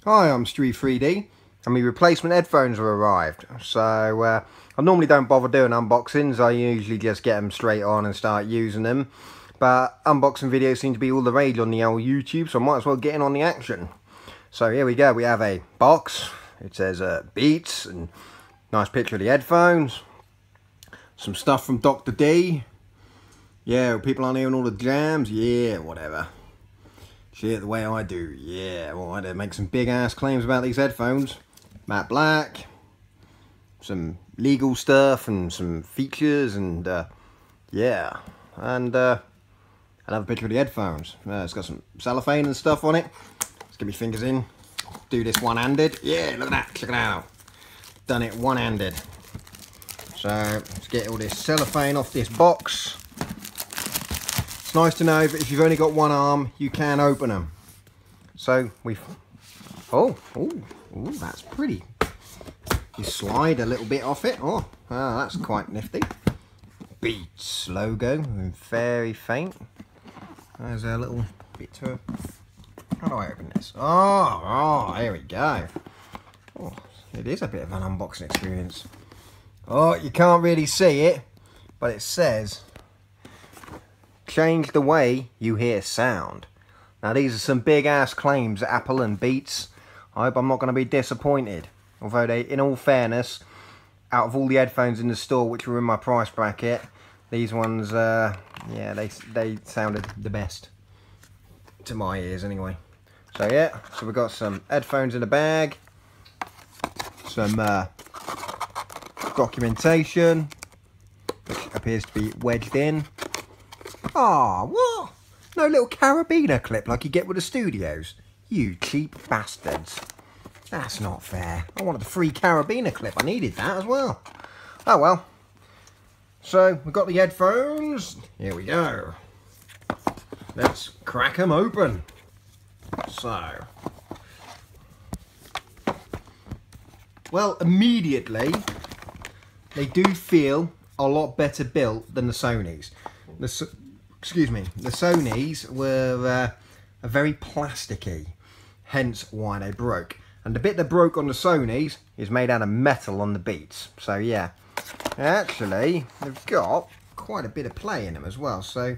Hi, I'm Stu3D, and my replacement headphones have arrived. So I normally don't bother doing unboxings. I usually just get them straight on and start using them. But unboxing videos seem to be all the rage on the old YouTube, so I might as well get in on the action. So here we go. We have a box. It says Beats, and nice picture of the headphones. Some stuff from Dr. D. Yeah, people aren't hearing all the jams. Yeah, whatever. Shit the way I do, yeah. Well, I make some big ass claims about these headphones. Matte black, some legal stuff and some features, and yeah. And another picture of the headphones. It's got some cellophane and stuff on it. Let's get my fingers in. Do this one-handed. Yeah, look at that, check it out. Done it one-handed. So let's get all this cellophane off this box. It's nice to know that if you've only got one arm, you can open them. So we've, oh, that's pretty. You slide a little bit off it. Oh, that's quite nifty. Beats logo, very faint. There's a little bit to, how do I open this? Oh, there we go. Oh, it is a bit of an unboxing experience. Oh, you can't really see it, but it says, change the way you hear sound. Now these are some big ass claims at Apple and Beats. I hope I'm not going to be disappointed. Although they, in all fairness, out of all the headphones in the store which were in my price bracket, these ones, yeah, they sounded the best. To my ears anyway. So yeah, so we've got some headphones in the bag. Some documentation, which appears to be wedged in. Ah, what? No little carabiner clip like you get with the studios. You cheap bastards. That's not fair. I wanted the free carabiner clip. I needed that as well. Oh well. So, we've got the headphones. Here we go. Let's crack them open. So. Well, immediately, they do feel a lot better built than the Sonys. Excuse me, the Sonys were very plasticky, hence why they broke. And the bit that broke on the Sonys is made out of metal on the Beats. So yeah, actually they've got quite a bit of play in them as well. So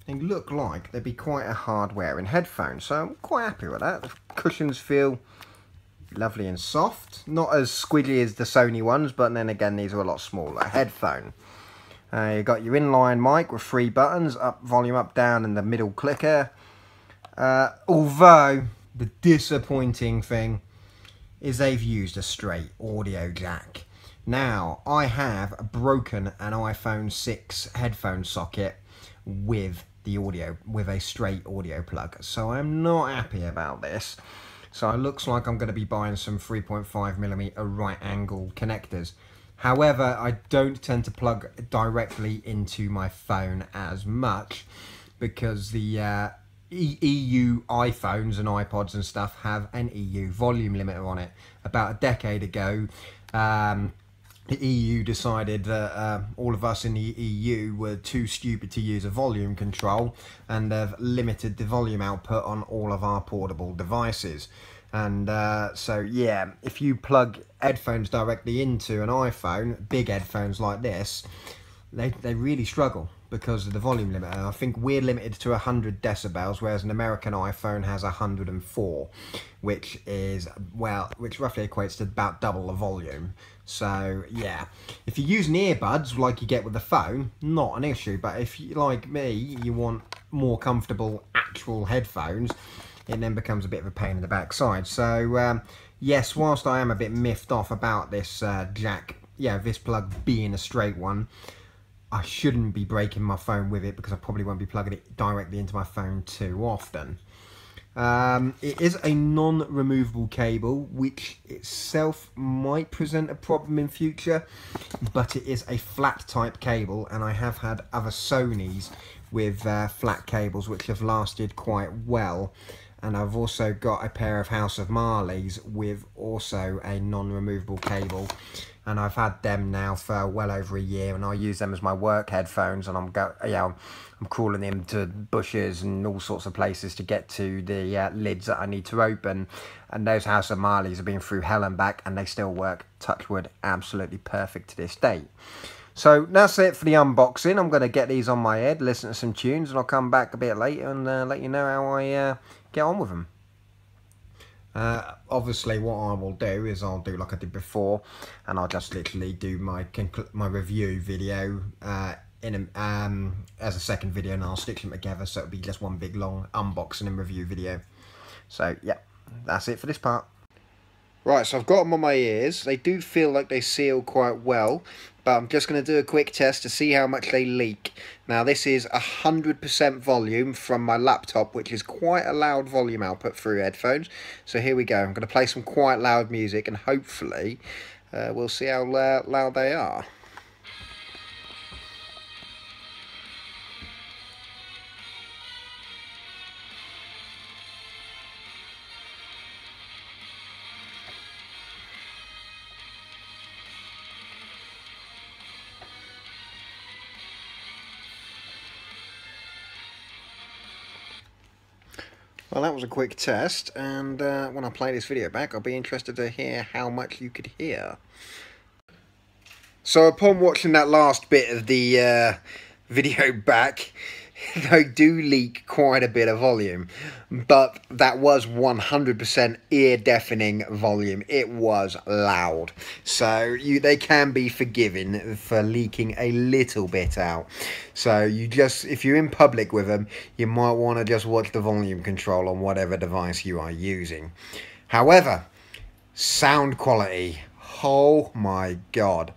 they look like they'd be quite a hard wearing headphone. So I'm quite happy with that. The cushions feel lovely and soft. Not as squidgy as the Sony ones, but then again these are a lot smaller. Headphone. You've got your inline mic with 3 buttons, up, volume up, down, and the middle clicker. Although, the disappointing thing is they've used a straight audio jack. Now, I have broken an iPhone 6 headphone socket with the audio, with a straight audio plug. So I'm not happy about this. So it looks like I'm going to be buying some 3.5mm right angle connectors. However, I don't tend to plug directly into my phone as much because the EU iPhones and iPods and stuff have an EU volume limiter on it. About a decade ago, the EU decided that all of us in the EU were too stupid to use a volume control, and they've limited the volume output on all of our portable devices. And so yeah, if you plug headphones directly into an iPhone, big headphones like this, they really struggle because of the volume limiter. I think we're limited to 100 decibels, whereas an American iPhone has 104, which is, well, which roughly equates to about double the volume. So yeah, if you're using earbuds like you get with the phone, not an issue. But if you, like me, you want more comfortable actual headphones, it then becomes a bit of a pain in the backside. So yes, whilst I am a bit miffed off about this jack, yeah, this plug being a straight one, I shouldn't be breaking my phone with it because I probably won't be plugging it directly into my phone too often. It is a non-removable cable, which itself might present a problem in future, but it is a flat type cable, and I have had other Sonys with flat cables which have lasted quite well. And I've also got a pair of House of Marleys with also a non-removable cable, and I've had them now for well over a year, and I use them as my work headphones, and I'm crawling them to bushes and all sorts of places to get to the lids that I need to open. And those House of Marleys have been through hell and back, and they still work, touch wood, absolutely perfect to this day. So that's it for the unboxing. I'm going to get these on my head, listen to some tunes, and I'll come back a bit later and let you know how I get on with them. Obviously what I will do is I'll do like I did before, and I'll just literally do my review video as a second video, and I'll stitch them together so it'll be just one big long unboxing and review video. So yeah, that's it for this part. Right, so I've got them on my ears. They do feel like they seal quite well, but I'm just going to do a quick test to see how much they leak. Now this is 100% volume from my laptop, which is quite a loud volume output through headphones. So here we go. I'm going to play some quite loud music, and hopefully we'll see how loud they are. Well, that was a quick test, and when I play this video back, I'll be interested to hear how much you could hear. So upon watching that last bit of the video back, they do leak quite a bit of volume, but that was 100% ear-deafening volume. It was loud, so they can be forgiven for leaking a little bit out. So if you're in public with them, you might want to just watch the volume control on whatever device you are using. However, sound quality, oh my god.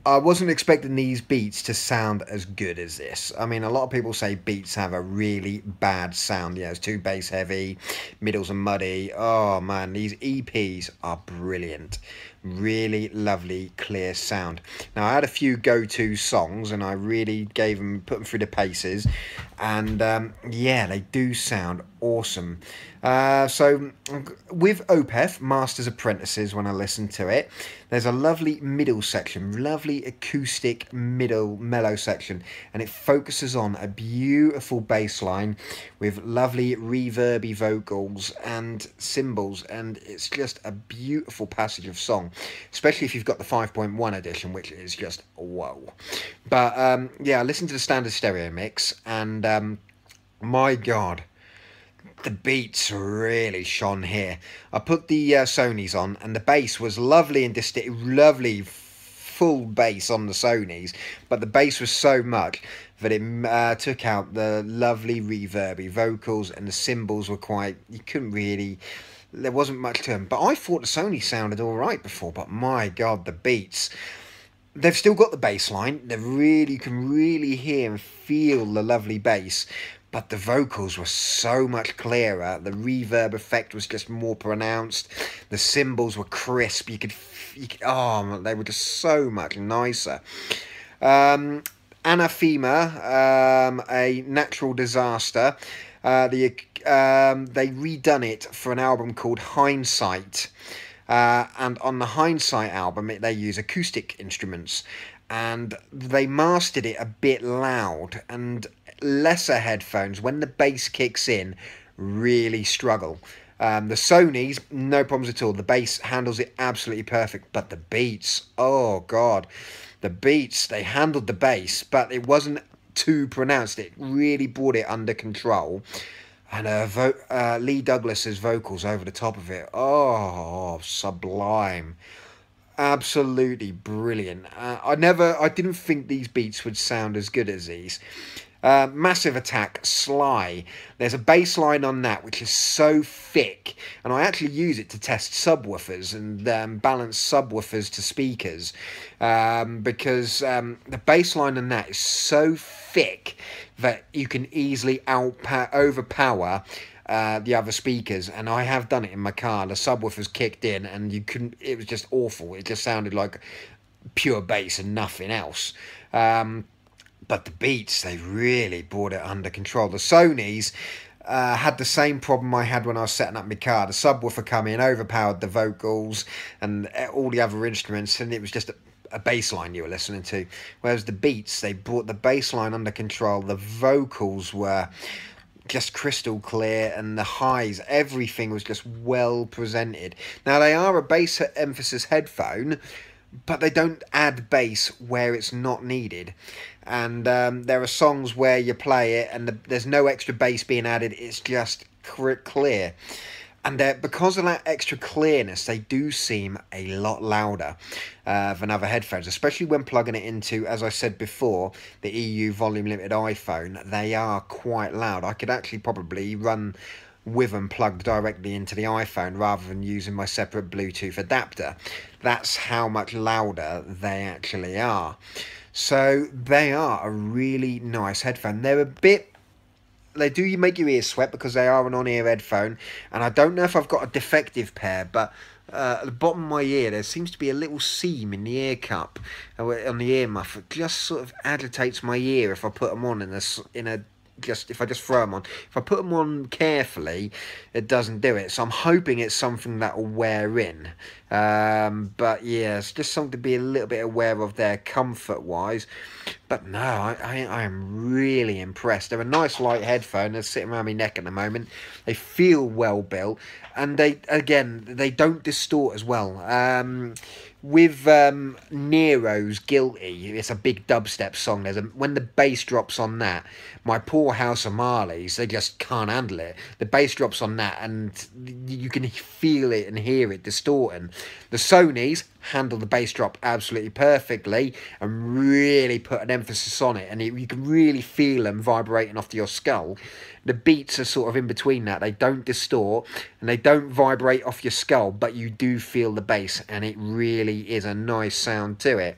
I wasn't expecting these Beats to sound as good as this. I mean, a lot of people say Beats have a really bad sound. You know, it's too bass heavy, middles are muddy. Oh man, these EPs are brilliant. Really lovely, clear sound. Now, I had a few go-to songs, and I really put them through the paces. And yeah, they do sound awesome. So with Opeth Masters Apprentices, when I listen to it, there's a lovely middle section, lovely acoustic mellow section, and it focuses on a beautiful bass line with lovely reverby vocals and cymbals, and it's just a beautiful passage of song, especially if you've got the 5.1 edition, which is just whoa. But yeah, I listened to the standard stereo mix, and my god, the Beats really shone here. I put the Sonys on, and the bass was lovely and lovely full bass on the Sonys, but the bass was so much that it took out the lovely reverby vocals, and the cymbals were quite, you couldn't really, there wasn't much to them. But I thought the Sony sounded alright before, but my god, the Beats, they've still got the bass line. You can really hear and feel the lovely bass, but the vocals were so much clearer. The reverb effect was just more pronounced. The cymbals were crisp. You could oh, they were just so much nicer. Anathema, A Natural Disaster. They redone it for an album called Hindsight. And on the Hindsight album, they use acoustic instruments, and they mastered it a bit loud, and lesser headphones, when the bass kicks in, really struggle. The Sonys, no problems at all. The bass handles it absolutely perfect, but the Beats, oh god. The Beats, they handled the bass, but it wasn't too pronounced. It really brought it under control. And Lee Douglas's vocals over the top of it, oh, sublime. Absolutely brilliant. I didn't think these Beats would sound as good as these. Massive Attack, Sly. There's a bass line on that which is so thick, and I actually use it to test subwoofers and balance subwoofers to speakers, because the bass line on that is so thick that you can easily overpower the other speakers, and I have done it in my car. The subwoofers kicked in, and it was just awful. It just sounded like pure bass and nothing else. But the Beats, they really brought it under control. The Sonys, had the same problem I had when I was setting up my car. The subwoofer come in, overpowered the vocals and all the other instruments, and it was just a bass line you were listening to. Whereas the Beats, they brought the bass line under control. The vocals were just crystal clear, and the highs, everything was just well presented. Now, they are a bass emphasis headphone, but they don't add bass where it's not needed. And there are songs where you play it and there's no extra bass being added, it's just clear. And because of that extra clearness, they do seem a lot louder than other headphones, especially when plugging it into, as I said before, the EU volume limited iPhone. They are quite loud. I could actually probably run with them plugged directly into the iPhone rather than using my separate Bluetooth adapter. That's how much louder they actually are. So they are a really nice headphone. They're a bit... They do make your ears sweat because they are an on-ear headphone, and I don't know if I've got a defective pair, but at the bottom of my ear there seems to be a little seam in the ear cup on the ear muff. It just sort of agitates my ear if I put them on if I just throw them on. If I put them on carefully, it doesn't do it. So I'm hoping it's something that will wear in. But yeah, it's just something to be a little bit aware of there, comfort-wise. But no, I am really impressed. They're a nice light headphone. They're sitting around my neck at the moment. They feel well built, and they don't distort as well. With Nero's Guilty, it's a big dubstep song. When the bass drops on that, my poor House of Marleys, they just can't handle it. The bass drops on that, and you can feel it and hear it distorting. The Sonys handle the bass drop absolutely perfectly and really put an emphasis on it, and you can really feel them vibrating off to your skull. The Beats are sort of in between that. They don't distort and they don't vibrate off your skull, but you do feel the bass, and it really is a nice sound to it.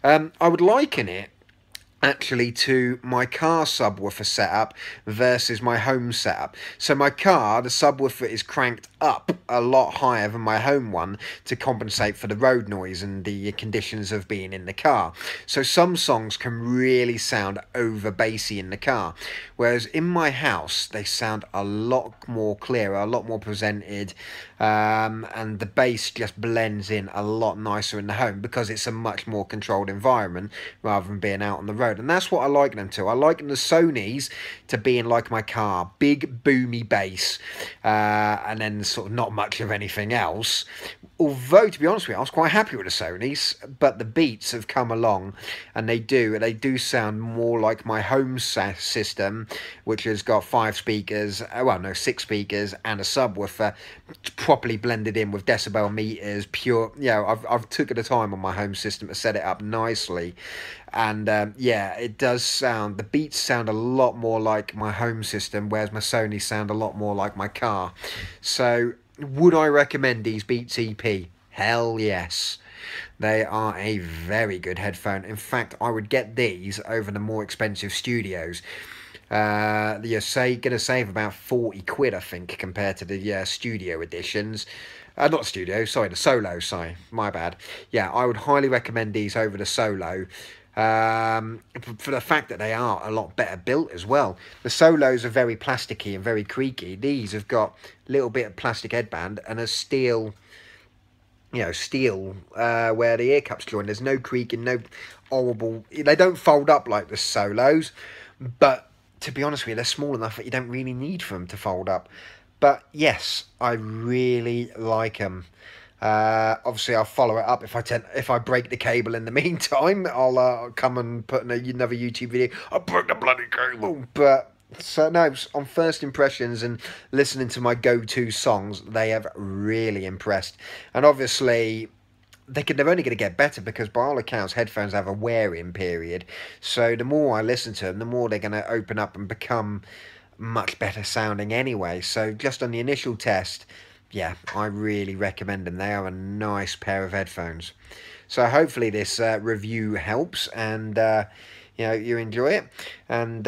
I would liken it actually to my car subwoofer setup versus my home setup. So my car, the subwoofer is cranked up a lot higher than my home one to compensate for the road noise and the conditions of being in the car. So some songs can really sound over bassy in the car, whereas in my house they sound a lot more clearer, a lot more presented, and the bass just blends in a lot nicer in the home because it's a much more controlled environment rather than being out on the road. And that's what I liken them to. I liken the Sonys to being like my car, big boomy bass, and then sort of not much of anything else. Although, to be honest with you, I was quite happy with the Sonys, but the Beats have come along, and they do sound more like my home system, which has got 5 speakers, well, no, 6 speakers and a subwoofer, properly blended in with decibel meters, pure, you know, I've took the time on my home system to set it up nicely, and yeah, it does sound, the Beats sound a lot more like my home system, whereas my Sony sound a lot more like my car. So would I recommend these Beats EP? Hell yes. They are a very good headphone. In fact, I would get these over the more expensive studios. You're going to save about 40 quid, I think, compared to the studio editions. Not studio, sorry, the Solo, sorry, my bad. Yeah, I would highly recommend these over the Solo. For the fact that they are a lot better built as well. The Solos are very plasticky and very creaky. These have got a little bit of plastic headband and a steel, you know, where the ear cups join. There's no creaking, no horrible, they don't fold up like the Solos, but to be honest with you, they're small enough that you don't really need for them to fold up. But yes, I really like them. Obviously I'll follow it up if I break the cable in the meantime. I'll come and put in another YouTube video. I'll break the bloody cable. But so no, on first impressions and listening to my go-to songs, they have really impressed. And obviously they're only going to get better because by all accounts headphones have a wear-in period. So the more I listen to them, the more they're going to open up and become much better sounding anyway. So just on the initial test, yeah, I really recommend them. They are a nice pair of headphones. So hopefully this review helps and you know, you enjoy it. And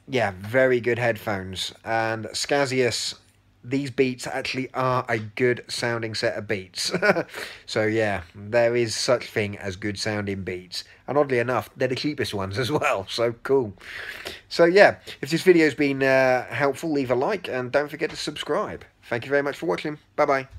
yeah, very good headphones. And Skazius these beats actually are a good sounding set of beats. So yeah, there is such thing as good sounding beats, and oddly enough, they're the cheapest ones as well, so cool. So yeah, if this video's been helpful, leave a like and don't forget to subscribe. Thank you very much for watching. Bye bye.